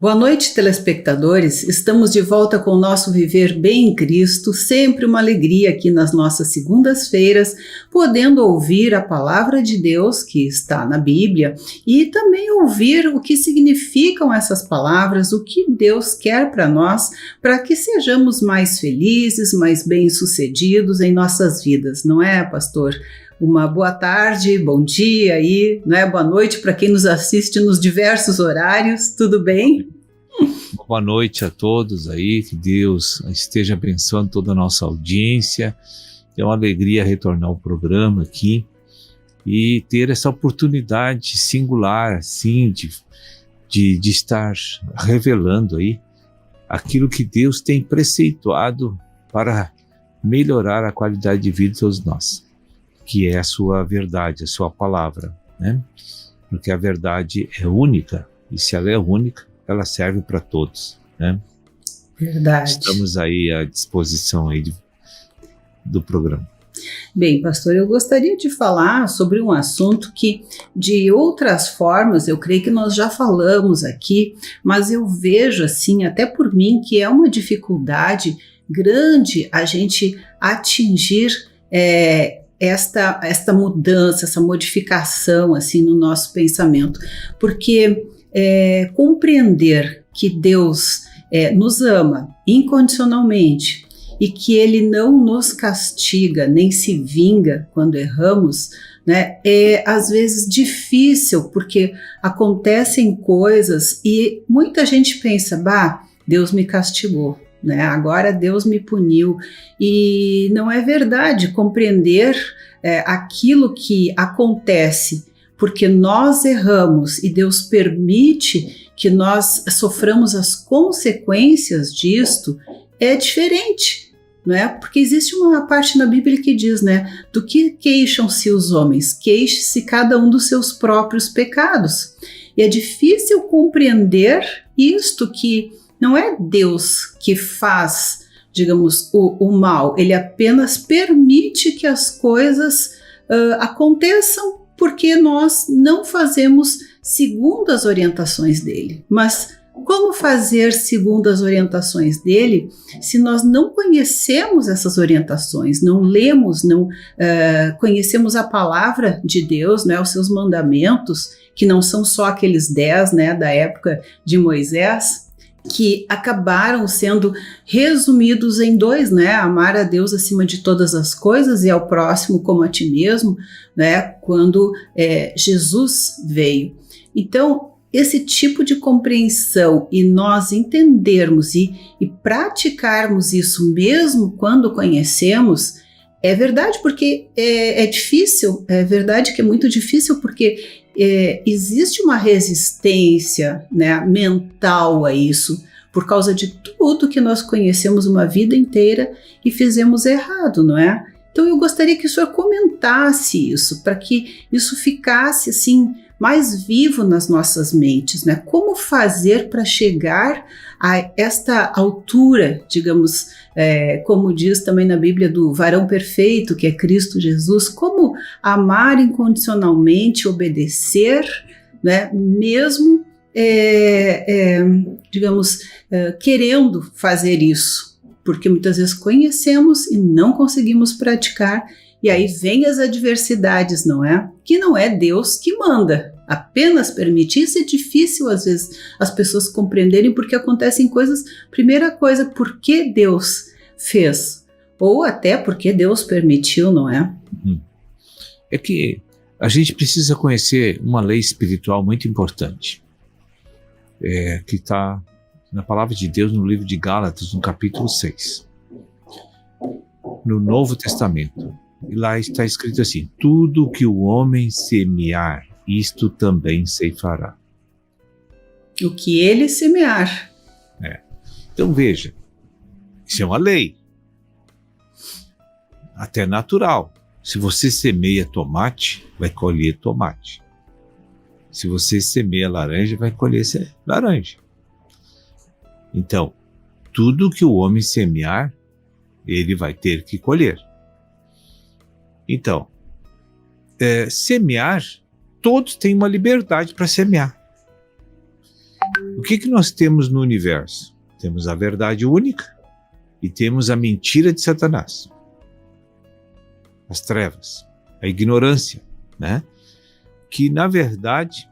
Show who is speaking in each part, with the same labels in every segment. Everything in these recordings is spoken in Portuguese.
Speaker 1: Boa noite, telespectadores. Estamos de volta com o nosso Viver Bem em Cristo, sempre uma alegria aqui nas nossas segundas-feiras, podendo ouvir a palavra de Deus que está na Bíblia e também ouvir o que significam essas palavras, o que Deus quer para nós, para que sejamos mais felizes, mais bem-sucedidos em nossas vidas, não é, pastor? Uma boa tarde, bom dia aí, né? Boa noite para quem nos assiste nos diversos horários, tudo bem?
Speaker 2: Boa noite a todos aí, que Deus esteja abençoando toda a nossa audiência. É uma alegria retornar ao programa aqui e ter essa oportunidade singular, assim, de estar revelando aí aquilo que Deus tem preceituado para melhorar a qualidade de vida de todos nós, que é a sua verdade, a sua palavra, né? Porque a verdade é única, e se ela é única, ela serve para todos, né?
Speaker 1: Verdade.
Speaker 2: Estamos aí à disposição aí do programa.
Speaker 1: Bem, pastor, eu gostaria de falar sobre um assunto que, de outras formas, eu creio que nós já falamos aqui, mas eu vejo, assim, até por mim, que é uma dificuldade grande a gente atingir esta mudança, essa modificação assim no nosso pensamento, porque compreender que Deus nos ama incondicionalmente e que Ele não nos castiga nem se vinga quando erramos, né, é às vezes difícil, porque acontecem coisas e muita gente pensa, Deus me castigou, né? Agora Deus me puniu, e não é verdade. Compreender aquilo que acontece porque nós erramos e Deus permite que nós soframos as consequências disto é diferente, não é? Porque existe uma parte na Bíblia que diz, né, do que queixam-se os homens? Queixe-se cada um dos seus próprios pecados. E é difícil compreender isto, que não é Deus que faz, digamos, o mal, Ele apenas permite que as coisas aconteçam porque nós não fazemos segundo as orientações dEle. Mas como fazer segundo as orientações dEle se nós não conhecemos essas orientações, não lemos, não conhecemos a palavra de Deus, né, os seus mandamentos, que não são só aqueles 10, né, da época de Moisés, que acabaram sendo resumidos em 2, né? Amar a Deus acima de todas as coisas e ao próximo como a ti mesmo, né? Quando Jesus veio. Então, esse tipo de compreensão e nós entendermos e praticarmos isso mesmo quando conhecemos, é verdade, porque é difícil, é verdade que é muito difícil, porque existe uma resistência, né, mental a isso, por causa de tudo que nós conhecemos uma vida inteira e fizemos errado, não é? Então eu gostaria que o senhor comentasse isso, para que isso ficasse assim mais vivo nas nossas mentes, né? Como fazer para chegar a esta altura, digamos, como diz também na Bíblia, do varão perfeito, que é Cristo Jesus, como amar incondicionalmente, obedecer, né? Mesmo, digamos, querendo fazer isso, porque muitas vezes conhecemos e não conseguimos praticar. E aí vem as adversidades, não é? Que não é Deus que manda, apenas permite. Isso é difícil, às vezes, as pessoas compreenderem, porque acontecem coisas, primeira coisa, por que Deus fez? Ou até porque Deus permitiu, não é?
Speaker 2: É que a gente precisa conhecer uma lei espiritual muito importante, que está na palavra de Deus no livro de Gálatas, no capítulo 6, no Novo Testamento. E lá está escrito assim: tudo que o homem semear, isto também ceifará.
Speaker 1: O que ele semear.
Speaker 2: Então veja, isso é uma lei, até natural. Se você semeia tomate, vai colher tomate. Se você semeia laranja, vai colher laranja. Então, tudo que o homem semear, ele vai ter que colher. Então, semear, todos têm uma liberdade para semear. O que nós temos no universo? Temos a verdade única e temos a mentira de Satanás. As trevas, a ignorância, né? Que, na verdade,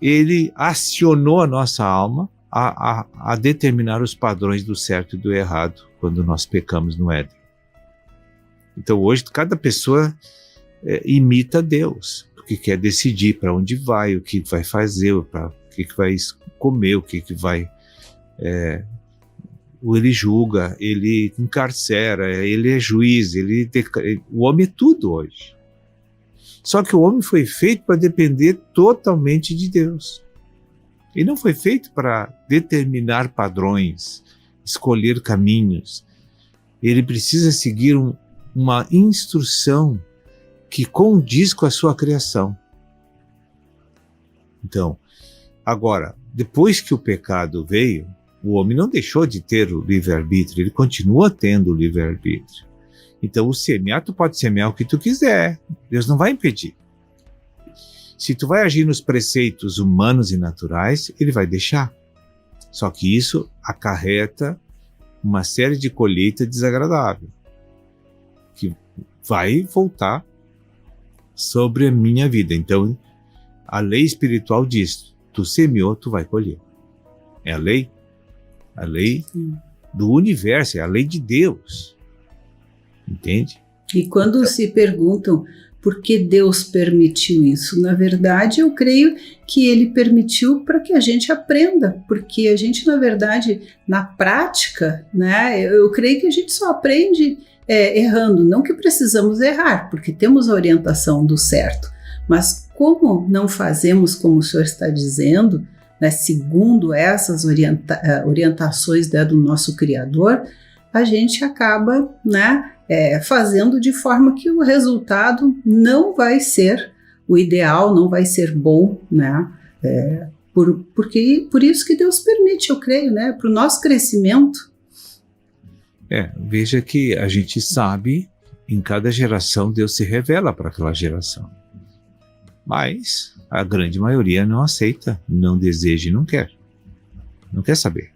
Speaker 2: ele acionou a nossa alma a determinar os padrões do certo e do errado quando nós pecamos no Éden. Então, hoje, cada pessoa imita Deus, porque quer decidir para onde vai, o que vai fazer, o que vai comer, o que vai... ele julga, ele encarcera, ele é juiz, o homem é tudo hoje. Só que o homem foi feito para depender totalmente de Deus. Ele não foi feito para determinar padrões, escolher caminhos. Ele precisa seguir uma instrução que condiz com a sua criação. Então, agora, depois que o pecado veio, o homem não deixou de ter o livre-arbítrio, ele continua tendo o livre-arbítrio. Então, o semear, tu pode semear o que tu quiser, Deus não vai impedir. Se tu vai agir nos preceitos humanos e naturais, ele vai deixar. Só que isso acarreta uma série de colheita desagradável, que vai voltar sobre a minha vida. Então, a lei espiritual diz, tu semeou, tu vai colher. É a lei do universo, é a lei de Deus. Entende?
Speaker 1: E quando se perguntam por que Deus permitiu isso, na verdade eu creio que ele permitiu para que a gente aprenda, porque a gente, na verdade, na prática, né, eu creio que a gente só aprende errando, não que precisamos errar, porque temos a orientação do certo, mas como não fazemos como o senhor está dizendo, né, segundo essas orientações, né, do nosso Criador, a gente acaba, né, fazendo de forma que o resultado não vai ser o ideal, não vai ser bom, né? Por isso que Deus permite, eu creio, né, para o nosso crescimento.
Speaker 2: Veja que a gente sabe, em cada geração Deus se revela para aquela geração. Mas a grande maioria não aceita, não deseja e não quer. Não quer saber.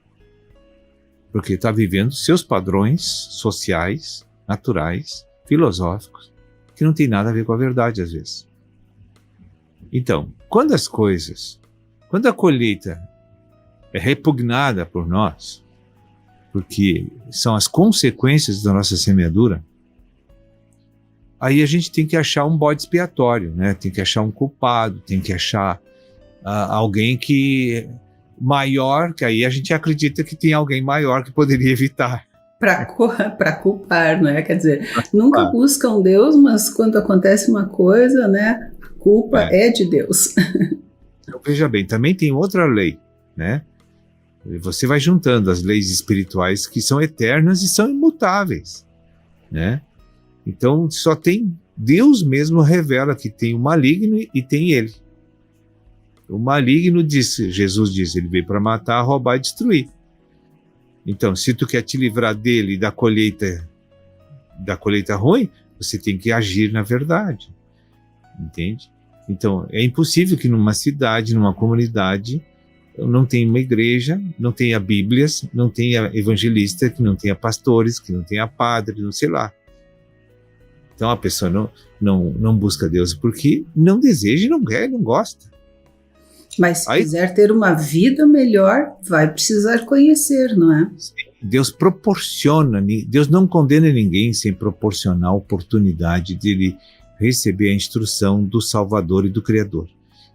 Speaker 2: Porque está vivendo seus padrões sociais, naturais, filosóficos, que não tem nada a ver com a verdade às vezes. Então, quando a colheita é repugnada por nós, porque são as consequências da nossa semeadura, aí a gente tem que achar um bode expiatório, né? Tem que achar um culpado, tem que achar alguém que maior, que aí a gente acredita que tem alguém maior que poderia evitar.
Speaker 1: Para culpar, né? Quer dizer, nunca buscam Deus, mas quando acontece uma coisa, né? A culpa é de Deus.
Speaker 2: Então, veja bem, também tem outra lei, né? Você vai juntando as leis espirituais que são eternas e são imutáveis, né? Então, só tem Deus mesmo revela que tem o maligno e tem ele. O maligno disse, Jesus disse, ele veio para matar, roubar e destruir. Então, se tu quer te livrar dele da colheita ruim, você tem que agir na verdade. Entende? Então, é impossível que numa cidade, numa comunidade, não tenha uma igreja, não tenha bíblias, não tenha evangelista, que não tenha pastores, que não tenha padre, não sei lá. Então a pessoa não busca Deus porque não deseja, não quer, não gosta.
Speaker 1: Mas se quiser ter uma vida melhor, vai precisar conhecer, não é?
Speaker 2: Deus proporciona, Deus não condena ninguém sem proporcionar a oportunidade de ele receber a instrução do Salvador e do Criador.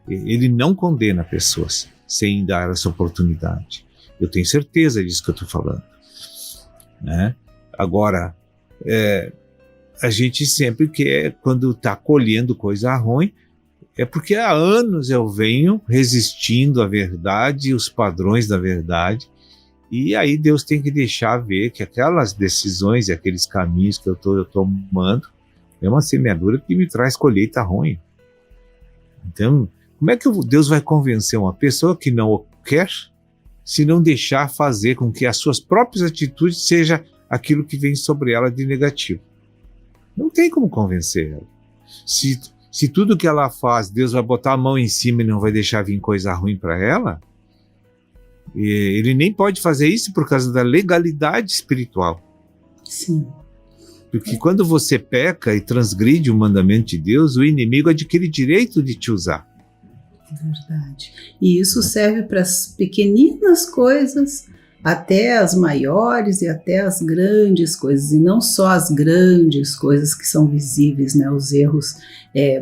Speaker 2: Ele não condena pessoas sem dar essa oportunidade. Eu tenho certeza disso que eu estou falando, né? Agora, a gente sempre quer, quando está colhendo coisa ruim, é porque há anos eu venho resistindo à verdade, os padrões da verdade, e aí Deus tem que deixar ver que aquelas decisões e aqueles caminhos que eu estou tomando é uma semeadura que me traz colheita ruim. Então, como é que Deus vai convencer uma pessoa que não o quer, se não deixar fazer com que as suas próprias atitudes seja aquilo que vem sobre ela de negativo? Não tem como convencer ela. Se tudo que ela faz, Deus vai botar a mão em cima e não vai deixar vir coisa ruim para ela, Ele nem pode fazer isso por causa da legalidade espiritual.
Speaker 1: Sim.
Speaker 2: Porque quando você peca e transgride o mandamento de Deus, o inimigo adquire direito de te usar.
Speaker 1: Verdade. E isso serve para as pequeninas coisas, até as maiores e até as grandes coisas, e não só as grandes coisas que são visíveis, né, os erros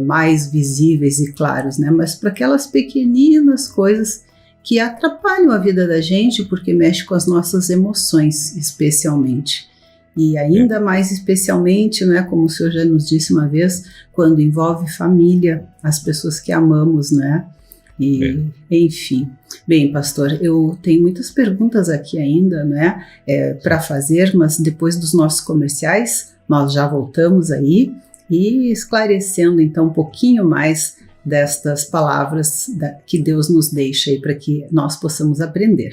Speaker 1: mais visíveis e claros, né, mas para aquelas pequeninas coisas que atrapalham a vida da gente, porque mexe com as nossas emoções, especialmente. E ainda mais especialmente, né, como o senhor já nos disse uma vez, quando envolve família, as pessoas que amamos, né? E, enfim. Bem, pastor, eu tenho muitas perguntas aqui ainda, né, para fazer, mas depois dos nossos comerciais, nós já voltamos aí e esclarecendo então um pouquinho mais destas palavras que Deus nos deixa aí para que nós possamos aprender.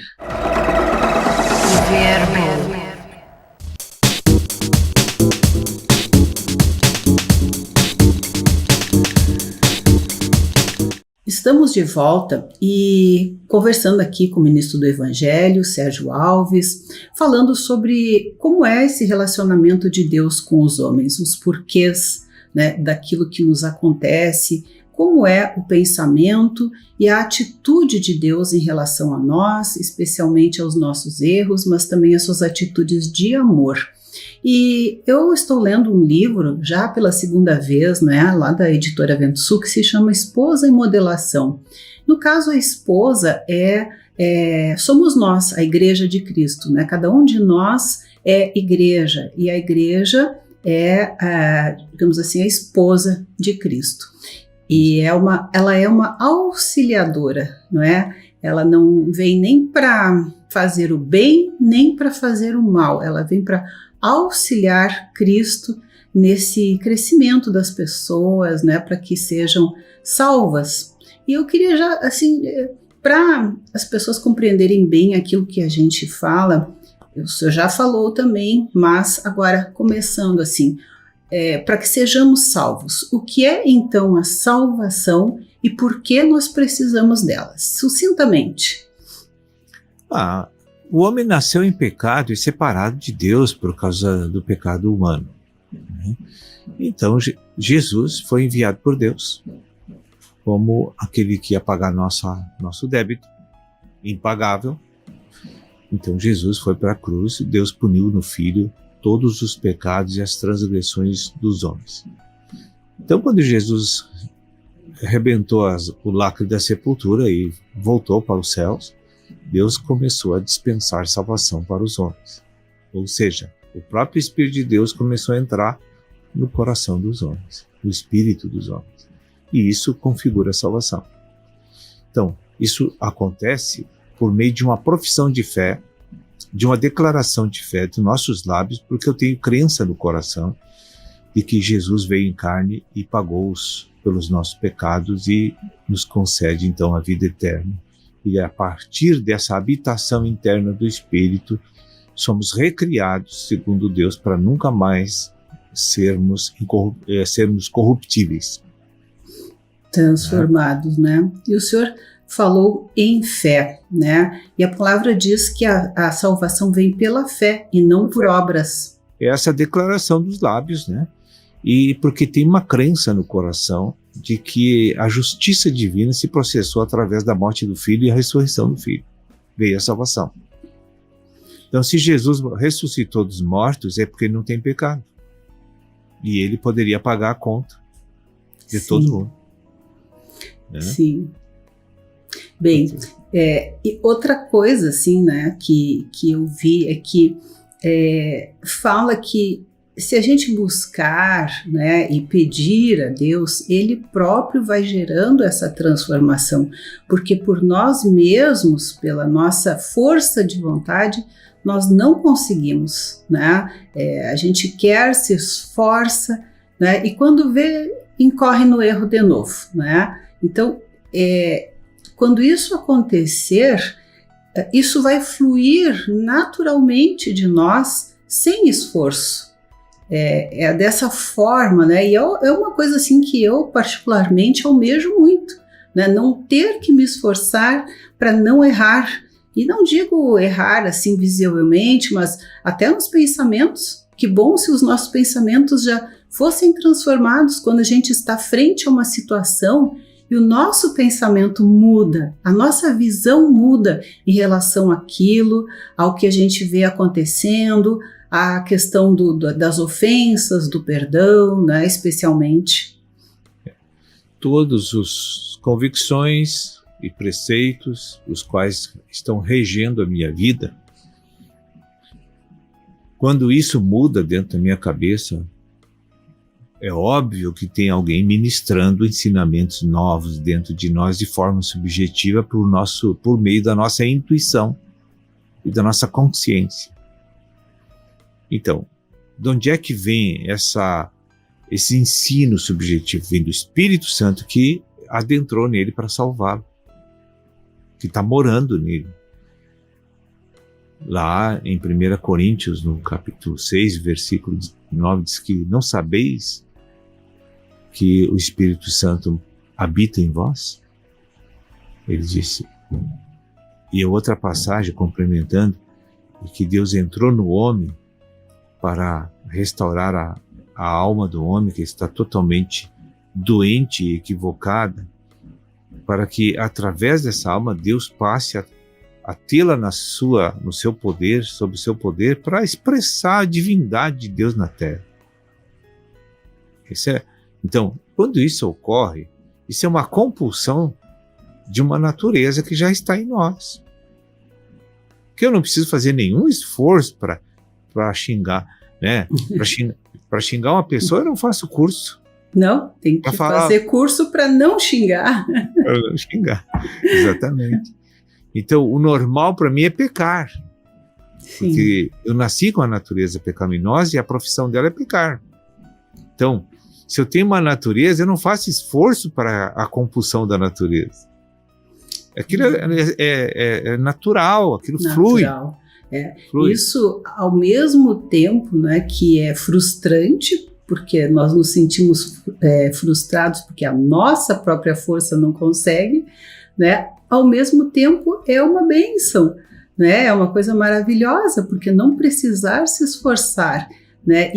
Speaker 1: Estamos de volta e conversando aqui com o ministro do Evangelho, Sérgio Alves, falando sobre como é esse relacionamento de Deus com os homens, os porquês, né, daquilo que nos acontece, como é o pensamento e a atitude de Deus em relação a nós, especialmente aos nossos erros, mas também as suas atitudes de amor. E eu estou lendo um livro, já pela segunda vez, né, lá da editora Vento Sul, que se chama Esposa em Modelação. No caso, a esposa somos nós, a Igreja de Cristo, né? Cada um de nós é igreja, e a igreja digamos assim, a esposa de Cristo. E ela é uma auxiliadora, não é? Ela não vem nem para fazer o bem, nem para fazer o mal, ela vem para auxiliar Cristo nesse crescimento das pessoas, né, para que sejam salvas. E eu queria já, assim, para as pessoas compreenderem bem aquilo que a gente fala, o senhor já falou também, mas agora começando assim, para que sejamos salvos. O que é então a salvação e por que nós precisamos dela? Sucintamente.
Speaker 2: O homem nasceu em pecado e separado de Deus por causa do pecado humano, né? Então Jesus foi enviado por Deus como aquele que ia pagar nosso débito impagável. Então Jesus foi para a cruz, Deus puniu no Filho todos os pecados e as transgressões dos homens. Então quando Jesus arrebentou o lacre da sepultura e voltou para os céus, Deus começou a dispensar salvação para os homens. Ou seja, o próprio Espírito de Deus começou a entrar no coração dos homens, no espírito dos homens. E isso configura a salvação. Então, isso acontece por meio de uma profissão de fé, de uma declaração de fé dos nossos lábios, porque eu tenho crença no coração de que Jesus veio em carne e pagou pelos nossos pecados e nos concede então a vida eterna. E a partir dessa habitação interna do Espírito, somos recriados, segundo Deus, para nunca mais sermos corruptíveis.
Speaker 1: Transformados, né? E o senhor falou em fé, né? E a palavra diz que a salvação vem pela fé e não por obras.
Speaker 2: Essa declaração dos lábios, né? E porque tem uma crença no coração de que a justiça divina se processou através da morte do Filho e a ressurreição do Filho. Veio a salvação. Então, se Jesus ressuscitou dos mortos, é porque ele não tem pecado. E ele poderia pagar a conta de todo mundo. Né?
Speaker 1: Sim. Bem, e outra coisa, assim, né, que eu vi é que fala que se a gente buscar, né, e pedir a Deus, Ele próprio vai gerando essa transformação, porque por nós mesmos, pela nossa força de vontade, nós não conseguimos, né? A gente quer, se esforça, né, e quando vê, incorre no erro de novo, né? Então, quando isso acontecer, isso vai fluir naturalmente de nós, sem esforço. É dessa forma, né? E é uma coisa assim que eu particularmente almejo muito, né? Não ter que me esforçar para não errar E não digo errar assim visivelmente, mas até nos pensamentos. Que bom se os nossos pensamentos já fossem transformados quando a gente está frente a uma situação e o nosso pensamento muda, a nossa visão muda em relação àquilo, ao que a gente vê acontecendo, à questão das ofensas, do perdão, né, especialmente.
Speaker 2: Todos os convicções e preceitos, os quais estão regendo a minha vida, quando isso muda dentro da minha cabeça, é óbvio que tem alguém ministrando ensinamentos novos dentro de nós de forma subjetiva por meio da nossa intuição e da nossa consciência. Então, de onde é que vem esse ensino subjetivo? Vem do Espírito Santo que adentrou nele para salvá-lo, que está morando nele. Lá em 1 Coríntios, no capítulo 6, versículo 9, diz que não sabeis que o Espírito Santo habita em vós? Ele disse. E outra passagem complementando, que Deus entrou no homem para restaurar a alma do homem que está totalmente doente e equivocada, para que através dessa alma Deus passe a tê-la no seu poder, sob o seu poder, para expressar a divindade de Deus na terra. Então, quando isso ocorre, isso é uma compulsão de uma natureza que já está em nós. Que eu não preciso fazer nenhum esforço para xingar, né? Para xingar uma pessoa, eu não faço curso.
Speaker 1: Não, tem que fazer curso para não xingar.
Speaker 2: Para não xingar, exatamente. Então, o normal para mim é pecar. Sim. Porque eu nasci com a natureza pecaminosa e a profissão dela é pecar. Então, se eu tenho uma natureza, eu não faço esforço para a compulsão da natureza. Aquilo é natural, aquilo
Speaker 1: natural. Flui. Isso, ao mesmo tempo, né, que é frustrante, porque nós nos sentimos frustrados porque a nossa própria força não consegue, né? Ao mesmo tempo é uma bênção, né? É uma coisa maravilhosa, porque não precisar se esforçar, né?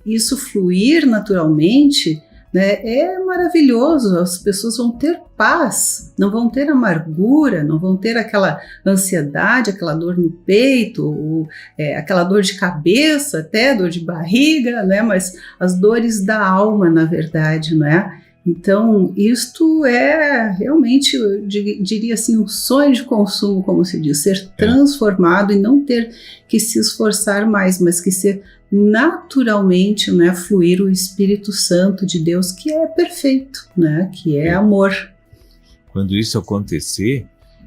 Speaker 1: Isso fluir naturalmente, né? É maravilhoso. As pessoas vão ter paz, não vão ter amargura, não vão ter aquela ansiedade, aquela dor no peito, ou, aquela dor de cabeça, até dor de barriga, né? Mas as dores da alma, na verdade, né? Então, isto é realmente, eu diria assim, um sonho de consumo, como se diz, ser transformado e não ter que se esforçar mais, mas que ser naturalmente, né, fluir o Espírito Santo de Deus, que é perfeito, né, que é amor.
Speaker 2: Quando isso acontecer,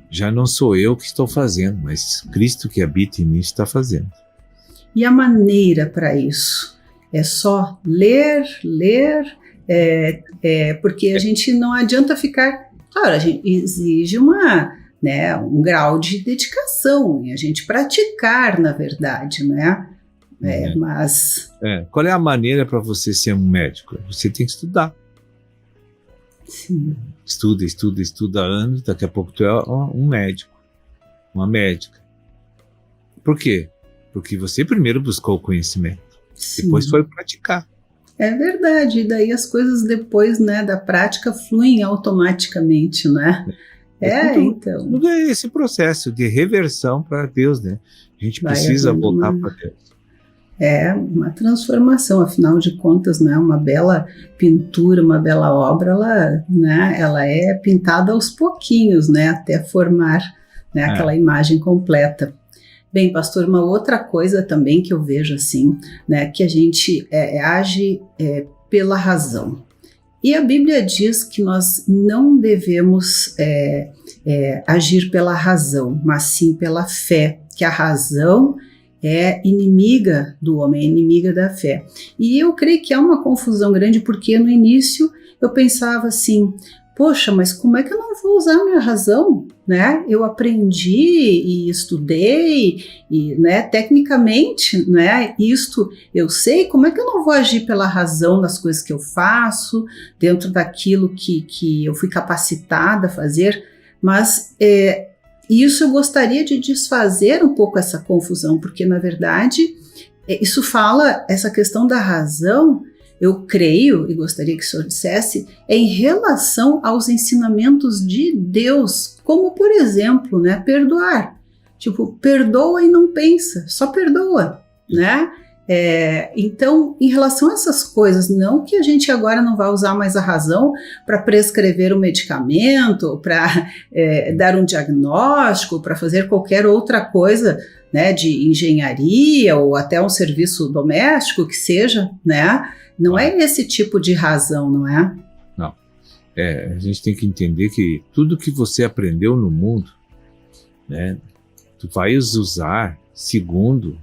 Speaker 2: já não sou eu que estou fazendo, mas Cristo que habita em mim está fazendo.
Speaker 1: E a maneira para isso é só ler, porque a gente não adianta ficar... Claro, a gente exige um grau de dedicação, e a gente praticar, na verdade, né? Mas...
Speaker 2: Qual é a maneira para você ser um médico? Você tem que estudar.
Speaker 1: Sim.
Speaker 2: Estuda anos, daqui a pouco tu é um médico, uma médica. Por quê? Porque você primeiro buscou o conhecimento, depois foi praticar.
Speaker 1: É verdade, e daí as coisas depois, né, da prática fluem automaticamente, né? Então.
Speaker 2: Tudo é esse processo de reversão para Deus, né? A gente precisa voltar para Deus.
Speaker 1: É uma transformação, afinal de contas, né? Uma bela pintura, uma bela obra, ela é pintada aos pouquinhos, né? Até formar, né, aquela imagem completa. Bem, pastor, uma outra coisa também que eu vejo assim, né, que a gente age pela razão. E a Bíblia diz que nós não devemos agir pela razão, mas sim pela fé, que a razão é inimiga do homem, é inimiga da fé. E eu creio que há uma confusão grande, porque no início eu pensava assim, poxa, mas como é que eu não vou usar a minha razão, né? Eu aprendi e estudei, e, né, tecnicamente, né, isto eu sei, como é que eu não vou agir pela razão nas coisas que eu faço, dentro daquilo que eu fui capacitada a fazer? Mas E isso eu gostaria de desfazer um pouco essa confusão, porque na verdade isso fala, essa questão da razão, eu creio, e gostaria que o senhor dissesse, é em relação aos ensinamentos de Deus, como por exemplo, né, perdoar. Tipo, perdoa e não pensa, só perdoa, né? Então, em relação a essas coisas, não que a gente agora não vai usar mais a razão para prescrever um medicamento, para dar um diagnóstico, para fazer qualquer outra coisa, né, de engenharia ou até um serviço doméstico que seja, né? Não é esse tipo de razão, não é?
Speaker 2: Não. A gente tem que entender que tudo que você aprendeu no mundo, né, tu vai usar segundo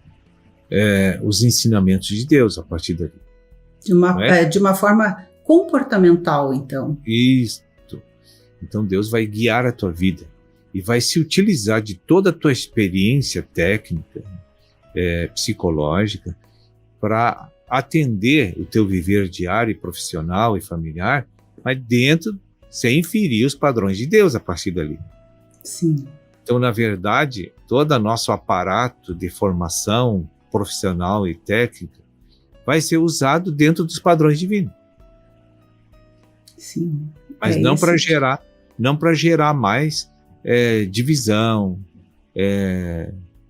Speaker 2: os ensinamentos de Deus a partir dali.
Speaker 1: De uma forma comportamental, então.
Speaker 2: Isso. Então Deus vai guiar a tua vida e vai se utilizar de toda a tua experiência técnica, psicológica, para atender o teu viver diário, profissional e familiar, mas dentro, sem ferir os padrões de Deus a partir dali.
Speaker 1: Sim.
Speaker 2: Então, na verdade, todo o nosso aparato de formação profissional e técnica vai ser usado dentro dos padrões divinos.
Speaker 1: Sim.
Speaker 2: Mas não para gerar mais divisão,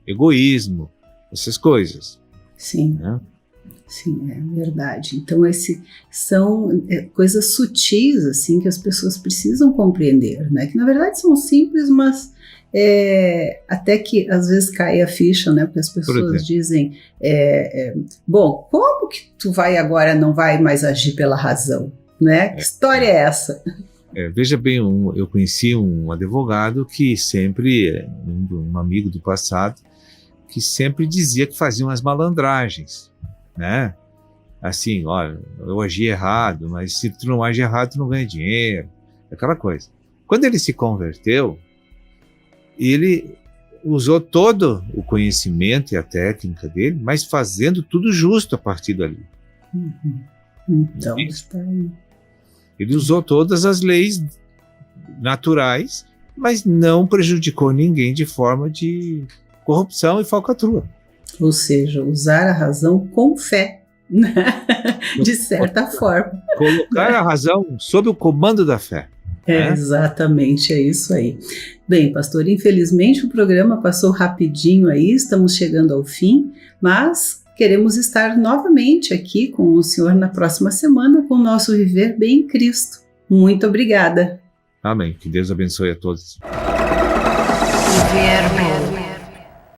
Speaker 2: egoísmo, essas coisas.
Speaker 1: Sim.
Speaker 2: Né?
Speaker 1: Sim, é verdade. Então, são coisas sutis, assim, que as pessoas precisam compreender, né? Que, na verdade, são simples, mas até que, às vezes, cai a ficha, né? Porque as pessoas dizem, bom, como que tu não vai mais agir pela razão, né? Que história é essa?
Speaker 2: Veja bem, eu conheci um advogado que sempre, um amigo do passado, que sempre dizia que fazia umas malandragens, né? Assim, olha, eu agi errado, mas se tu não age errado, tu não ganha dinheiro, aquela coisa. Quando ele se converteu, ele usou todo o conhecimento e a técnica dele, mas fazendo tudo justo a partir dali.
Speaker 1: Então, está aí.
Speaker 2: Ele usou todas as leis naturais, mas não prejudicou ninguém de forma de corrupção e falcatrua.
Speaker 1: Ou seja, usar a razão com fé, né? De certa forma.
Speaker 2: Colocar a razão sob o comando da fé.
Speaker 1: Exatamente, é isso aí. Bem, pastor, infelizmente o programa passou rapidinho aí, estamos chegando ao fim, mas queremos estar novamente aqui com o senhor na próxima semana com o nosso Viver Bem em Cristo. Muito obrigada.
Speaker 2: Amém. Que Deus abençoe a todos.
Speaker 3: Viver bem.